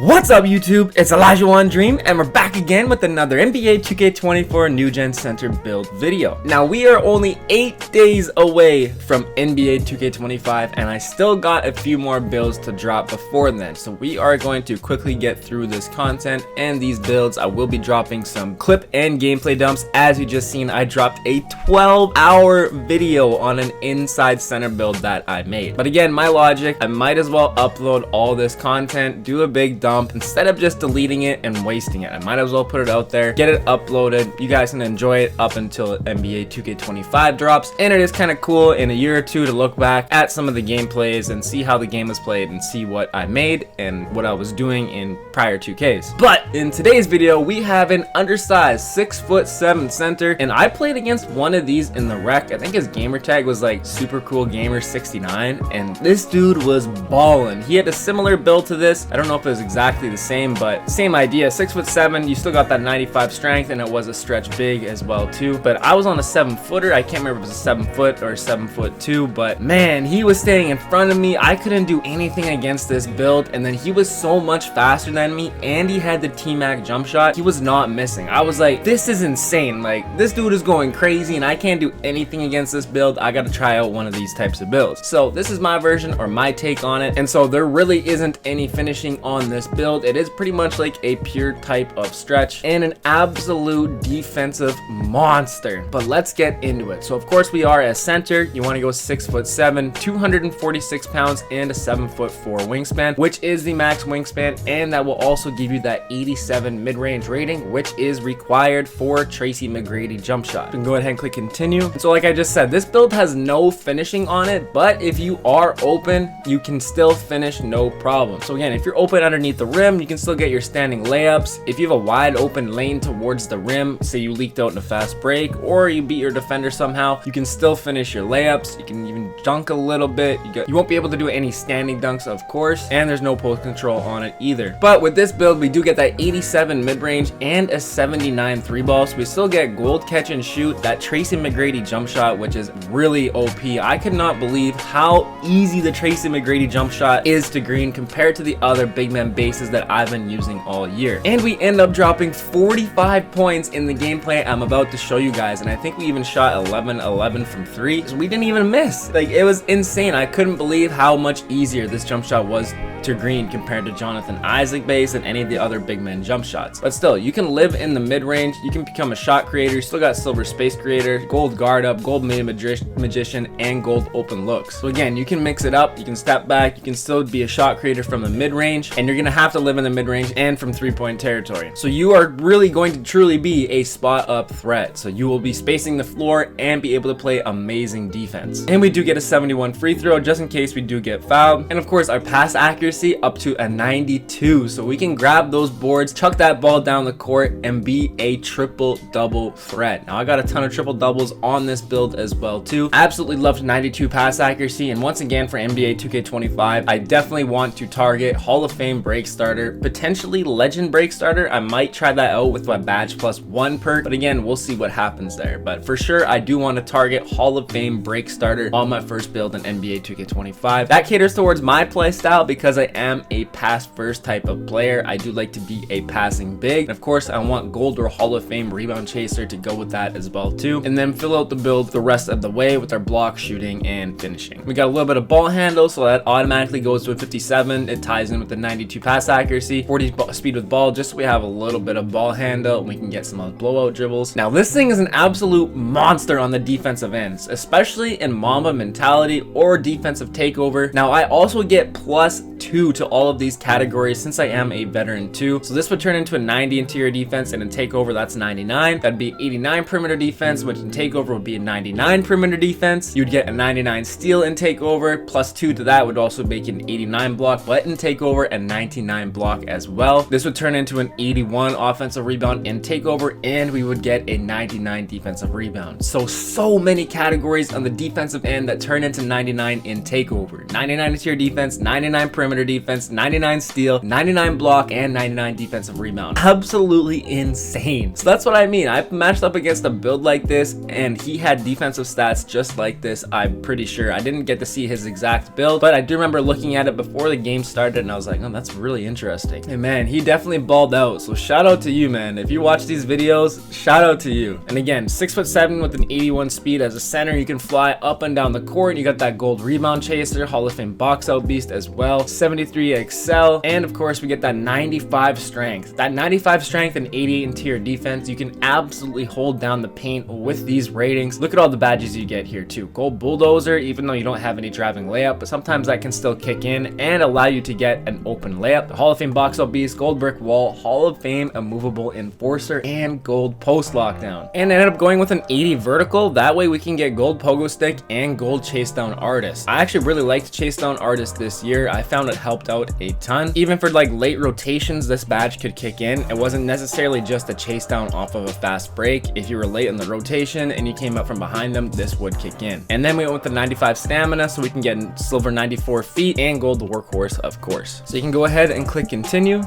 What's up YouTube? It's Elijah One Dream and we're back again with another NBA 2K24 New Gen Center build video. Now we are only 8 days away from NBA 2K25 and I still got a few more builds to drop before then. So we are going to quickly get through this content and these builds. I will be dropping some clip and gameplay dumps. As you just seen, I dropped a 12-hour video on an inside center build that I made. But again, my logic, I might as well upload all this content, do a big dump instead of just deleting it and wasting it. I might as well put it out there, get it uploaded. You guys can enjoy it up until NBA 2K25 drops. And it is kind of cool in a year or two to look back at some of the gameplays and see how the game was played and see what I made and what I was doing in prior 2Ks. But in today's video, we have an undersized 6'7" center, and I played against one of these in the rec. I think his gamer tag was like Super Cool Gamer 69, and this dude was balling. He had a similar build to this. I don't know if it was exactly the same, but same idea. 6'7", you still got that 95 strength, and it was a stretch big as well too. But I was on a 7-footer. I can't remember if it was a 7 foot or 7'2", but man, he was staying in front of me. I couldn't do anything against this build, and then he was so much faster than me, and he had the TMac jump shot. He was not missing. I was like, this is insane. Like, this dude is going crazy, and I can't do anything against this build. I gotta try out one of these types of builds. So this is my version or my take on it, and so there really isn't any finishing on this build. It is pretty much like a pure type of stretch and an absolute defensive monster. But let's get into it. So of course we are a center. You want to go 6'7", 246 pounds, and a 7'4" wingspan, which is the max wingspan, and that will also give you that 87 mid-range rating, which is required for Tracy McGrady jump shot. You can go ahead and click continue. And so like I just said, this build has no finishing on it, but if you are open, you can still finish no problem. So again, if you're open underneath the rim, you can still get your standing layups. If you have a wide open lane towards the rim, say you leaked out in a fast break or you beat your defender somehow, you can still finish your layups. You can even dunk a little bit. You won't be able to do any standing dunks, of course, and there's no post control on it either. But with this build, we do get that 87 mid-range and a 79 3 ball, so we still get gold catch and shoot, that Tracy McGrady jump shot, which is really OP. I could not believe how easy the Tracy McGrady jump shot is to green compared to the other big man bases that I've been using all year. And we end up dropping 45 points in the gameplay I'm about to show you guys, and I think we even shot 11-11 from 3, so we didn't even miss. Like, it was insane. I couldn't believe how much easier this jump shot was to green compared to Jonathan Isaac base and any of the other big men jump shots. But still, you can live in the mid-range, you can become a shot creator. You still got silver space creator, gold guard up, gold magician, and gold open looks. So again, you can mix it up, you can step back, you can still be a shot creator from the mid-range, and you're gonna have to live in the mid-range and from 3-point territory. So you are really going to truly be a spot up threat. So you will be spacing the floor and be able to play amazing defense. And we do get a 71 free throw just in case we do get fouled. And of course, our pass accuracy up to a 92. So we can grab those boards, chuck that ball down the court, and be a triple-double threat. Now I got a ton of triple doubles on this build as well too. Absolutely loved 92 pass accuracy. And once again, for NBA 2K25, I definitely want to target Hall of Fame break starter, potentially legend break starter. I might try that out with my badge +1 perk, but again, we'll see what happens there. But for sure, I do want to target Hall of Fame break starter on my first build in NBA 2K25. That caters towards my play style because I am a pass first type of player. I do like to be a passing big. And of course, I want gold or Hall of Fame rebound chaser to go with that as well too. And then fill out the build the rest of the way with our block, shooting, and finishing. We got a little bit of ball handle, so that automatically goes to a 57. It ties in with the 92 pass accuracy, 40 speed with ball, just so we have a little bit of ball handle and we can get some blowout dribbles. Now this thing is an absolute monster on the defensive ends, especially in Mamba mentality or defensive takeover. Now I also get +2 to all of these categories since I am a veteran too. So this would turn into a 90 interior defense, and in takeover that's 99. That'd be 89 perimeter defense, which in takeover would be a 99 perimeter defense. You'd get a 99 steal in takeover. +2 to that would also make an 89 block, but in takeover a 99 block as well. This would turn into an 81 offensive rebound in takeover, and we would get a 99 defensive rebound. So many categories on the defensive end that turn into 99 in takeover. 99 interior defense, 99 perimeter perimeter defense, 99 steal, 99 block, and 99 defensive rebound. Absolutely insane. So that's what I mean. I've matched up against a build like this, and he had defensive stats just like this, I'm pretty sure. I didn't get to see his exact build, but I do remember looking at it before the game started, and I was like, oh, that's really interesting. Hey man, he definitely balled out. So shout out to you, man. If you watch these videos, shout out to you. And again, 6'7" with an 81 speed as a center. You can fly up and down the court. You got that gold rebound chaser, Hall of Fame box out beast as well, 73 excel, and of course we get that 95 strength. That 95 strength and 88 interior defense. You can absolutely hold down the paint with these ratings. Look at all the badges you get here too. Gold bulldozer, even though you don't have any driving layup, but sometimes that can still kick in and allow you to get an open layup. The Hall of Fame box out beast, gold brick wall, Hall of Fame immovable enforcer, and gold post lockdown. And I ended up going with an 80 vertical. That way we can get gold pogo stick and gold chase down artist. I actually really liked chase down artist this year. I found it helped out a ton. Even for like late rotations, this badge could kick in. It wasn't necessarily just a chase down off of a fast break. If you were late in the rotation and you came up from behind them, this would kick in. And then we went with the 95 stamina, so we can get silver 94 feet and gold workhorse, of course. So you can go ahead and click continue.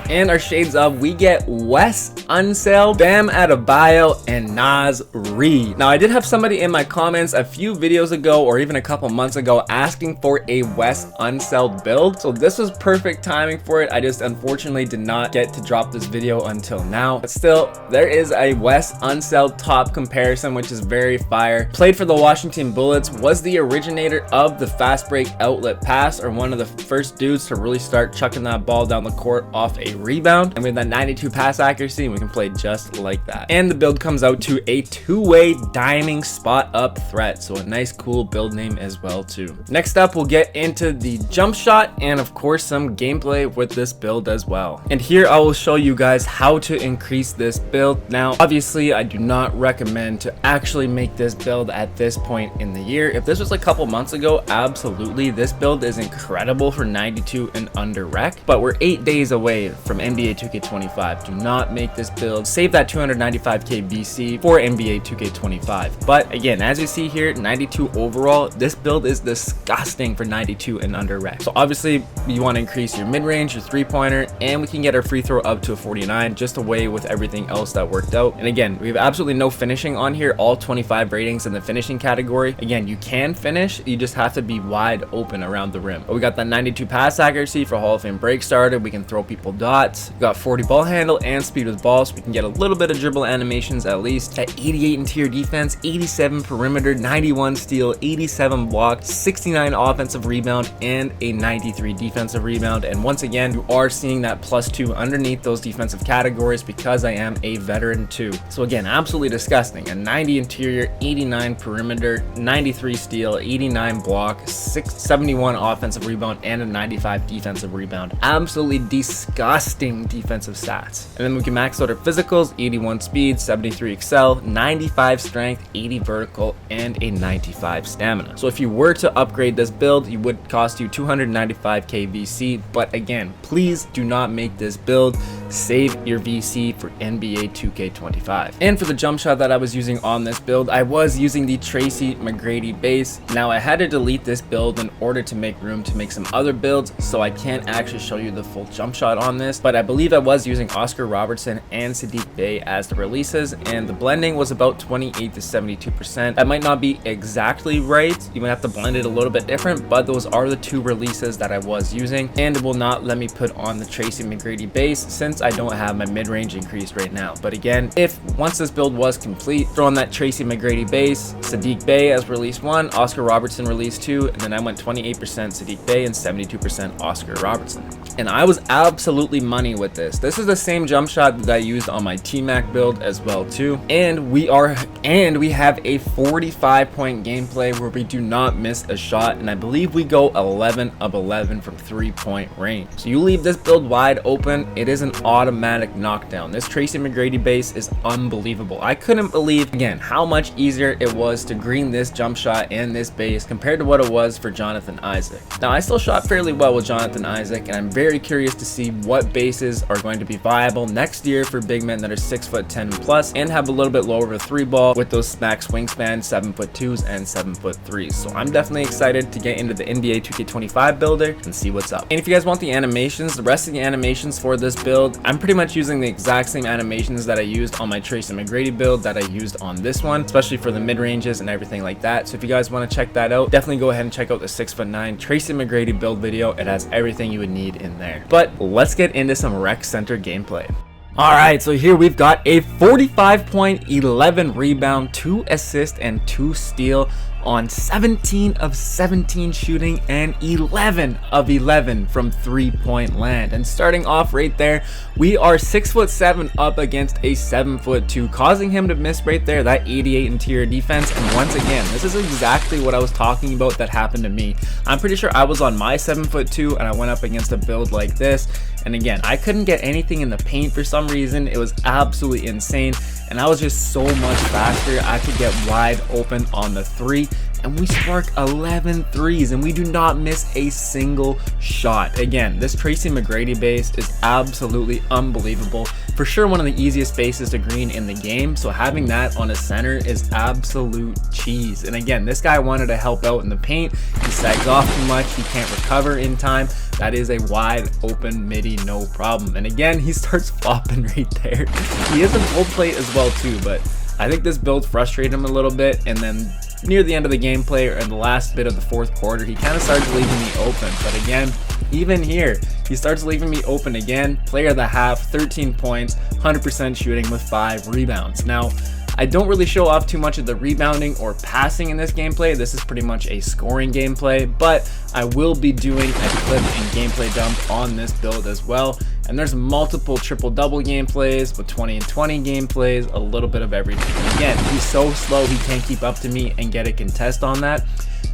And our shades of, we get Wes Unseld, Bam Adebayo, and Naz Reid. Now I did have somebody in my comments a few videos ago or even a couple months ago asking for a Wes Unseld build, so this was perfect timing for it. I just unfortunately did not get to drop this video until now, but still there is a Wes Unseld top comparison, which is very fire. Played for the Washington Bullets, was the originator of the fast break outlet pass, or one of the first dudes to really start chucking that ball down the court off a rebound, and we have that 92 pass accuracy, and we can play just like that. And the build comes out to a two-way diming spot up threat, so a nice cool build name as well too. Next up, we'll get into the jump shot and of course some gameplay with this build as well. And here I will show you guys how to increase this build. Now obviously I do not recommend to actually make this build at this point in the year. If this was a couple months ago, absolutely, this build is incredible for 92 and under rec, but we're 8 days away from NBA 2K25. Do not make this build. Save that 295k VC for NBA 2K25. But again, as you see here, 92 overall, this build is disgusting for 92 and under rec. So obviously you want to increase your mid-range, your three-pointer, and we can get our free throw up to a 49, just away with everything else that worked out. And again, we have absolutely no finishing on here, all 25 ratings in the finishing category. Again, you can finish, you just have to be wide open around the rim. But we got that 92 pass accuracy for Hall of Fame break starter. We can throw people dots. We got 40 ball handle and speed with balls, so we can get a little bit of dribble animations at least. At 88 interior defense, 87 perimeter, 91 steal, 87 block, 69 offensive rebound, and a 93 defensive rebound. And once again, you are seeing that +2 underneath those defensive categories because I am a veteran too. So again, absolutely disgusting. A 90 interior, 89 perimeter, 93 steal, 89 block, 71 offensive rebound, and a 95 defensive rebound. Absolutely disgusting defensive stats. And then we can max out our physicals, 81 speed, 73 excel, 95 strength, 80 vertical, and a 95 stamina. So if you were to upgrade this build, it would cost you 295k VC, but again, please do not make this build. Save your VC for NBA 2K25. And for the jump shot that I was using on this build, I was using the Tracy McGrady base. Now I had to delete this build in order to make room to make some other builds, so I can't actually show you the full jump shot on this, but I believe I was using Oscar Robertson and Sadiq Bey as the releases, and the blending was about 28 to 72%. That might not be exactly right, you might have to blend it a little bit different, but those are the two releases that I was using, and it will not let me put on the Tracy McGrady base since I don't have my mid-range increased right now. But again, if once this build was complete, throw on that Tracy McGrady base, Sadiq Bey as release 1, Oscar Robertson release 2, and then I went 28% Sadiq Bey and 72% Oscar Robertson. And I was absolutely money with this. This is the same jump shot that I used on my TMac build as well too. And we have a 45-point gameplay where we do not miss a shot, and I believe we go 11 of 11 from 3-point range. So you leave this build wide open, it is an automatic knockdown. This Tracy McGrady base is unbelievable. I couldn't believe, again, how much easier it was to green this jump shot and this base compared to what it was for Jonathan Isaac. Now I still shot fairly well with Jonathan Isaac, and I'm very curious to see what bases are going to be viable next year for big men that are 6'10" plus and have a little bit lower of a 3 ball with those max wingspan 7'2" and 7'3". So I'm definitely excited to get into the NBA 2K25 builder. together and see what's up. And if you guys want the animations, the rest of the animations for this build, I'm pretty much using the exact same animations that I used on my Tracy McGrady build that I used on this one, especially for the mid-ranges and everything like that. So if you guys want to check that out, definitely go ahead and check out the 6'9" Tracy McGrady build video. It has everything you would need in there. But let's get into some rec center gameplay. Alright, so here we've got a 45 point, 11 rebound, 2 assist, and 2 steal on 17 of 17 shooting and 11 of 11 from 3-point land. And starting off right there, we are 6'7" up against a 7'2", causing him to miss right there that 88 interior defense. And once again, this is exactly what I was talking about that happened to me. I'm pretty sure I was on my 7'2" and I went up against a build like this. And again, I couldn't get anything in the paint for some reason. It was absolutely insane. And I was just so much faster. I could get wide open on the 3. And we spark 11 threes and we do not miss a single shot. Again, this Tracy McGrady base is absolutely unbelievable. For sure one of the easiest bases to green in the game, so having that on a center is absolute cheese. And again, this guy wanted to help out in the paint. He sags off too much, he can't recover in time. That is a wide open midi, no problem. And again, he starts flopping right there. He is a full plate as well too, but I think this build frustrated him a little bit. And then near the end of the gameplay or in the last bit of the fourth quarter, he kind of starts leaving me open. But again, even here, he starts leaving me open again. Player of the half, 13 points, 100% shooting with 5 rebounds. Now, I don't really show off too much of the rebounding or passing in this gameplay. This is pretty much a scoring gameplay, but I will be doing a clip and gameplay dump on this build as well. And there's multiple triple-double gameplays with 20 and 20 gameplays, a little bit of everything. And again, he's so slow, he can't keep up to me and get a contest on that.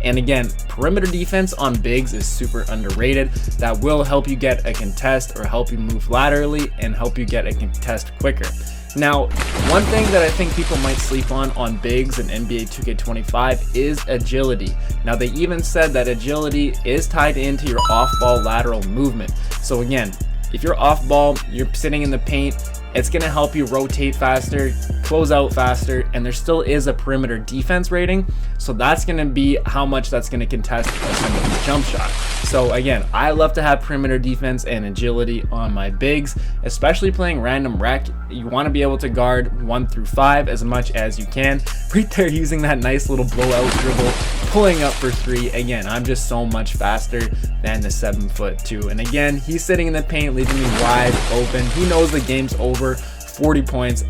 And again, perimeter defense on bigs is super underrated. That will help you get a contest or help you move laterally and help you get a contest quicker. Now, one thing that I think people might sleep on bigs in NBA 2K25 is agility. Now, they even said that agility is tied into your off-ball lateral movement. So again, if you're off-ball, you're sitting in the paint, it's going to help you rotate faster, close out faster, and there still is a perimeter defense rating. So that's going to be how much that's going to contest somebody's jump shot. So again, I love to have perimeter defense and agility on my bigs, especially playing random rec. You want to be able to guard 1 through 5 as much as you can. Right there, using that nice little blowout dribble, pulling up for 3. Again, I'm just so much faster than the 7'2". And again, he's sitting in the paint, leaving me wide open. He knows the game's over. 40 points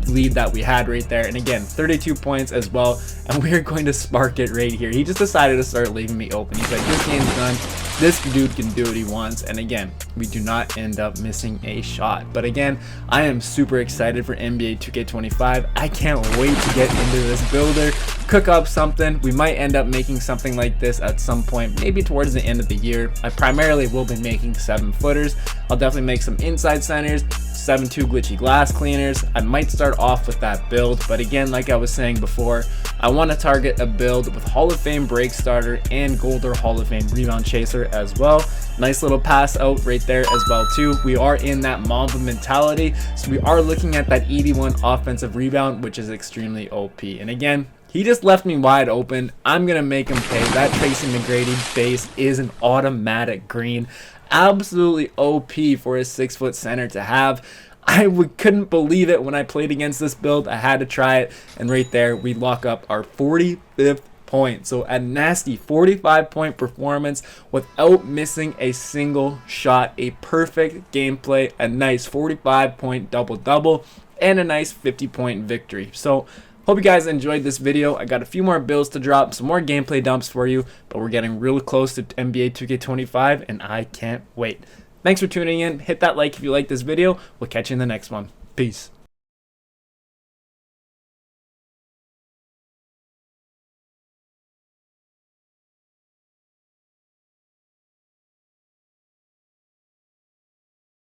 lead that we had right there. And again, 32 points as well. And we are going to spark it right here. He just decided to start leaving me open. He's like, this game's done. This dude can do what he wants. And again, we do not end up missing a shot. But again, I am super excited for NBA 2K25. I can't wait to get into this builder, cook up something. We might end up making something like this at some point, maybe towards the end of the year. I primarily will be making 7-footers. I'll definitely make some inside centers, 7'2" glitchy glass cleaners. I might start off with that build, but again, like I was saying before, I want to target a build with Hall of Fame break starter and Golder Hall of Fame rebound chaser as well. Nice little pass out right there as well too. We are in that Mamba mentality, so we are looking at that 81 offensive rebound, which is extremely OP. And again, he just left me wide open. I'm gonna make him pay. That Tracy McGrady base is an automatic green. Absolutely OP for a 6-foot center to have. I couldn't believe it when I played against this build. I had to try it, and right there we lock up our 45th point. So a nasty 45-point performance without missing a single shot. A perfect gameplay, a nice 45-point double-double, and a nice 50-point victory. So hope you guys enjoyed this video. I got a few more builds to drop, some more gameplay dumps for you, but we're getting real close to NBA 2K25, and I can't wait. Thanks for tuning in. Hit that like if you like this video. We'll catch you in the next one. Peace.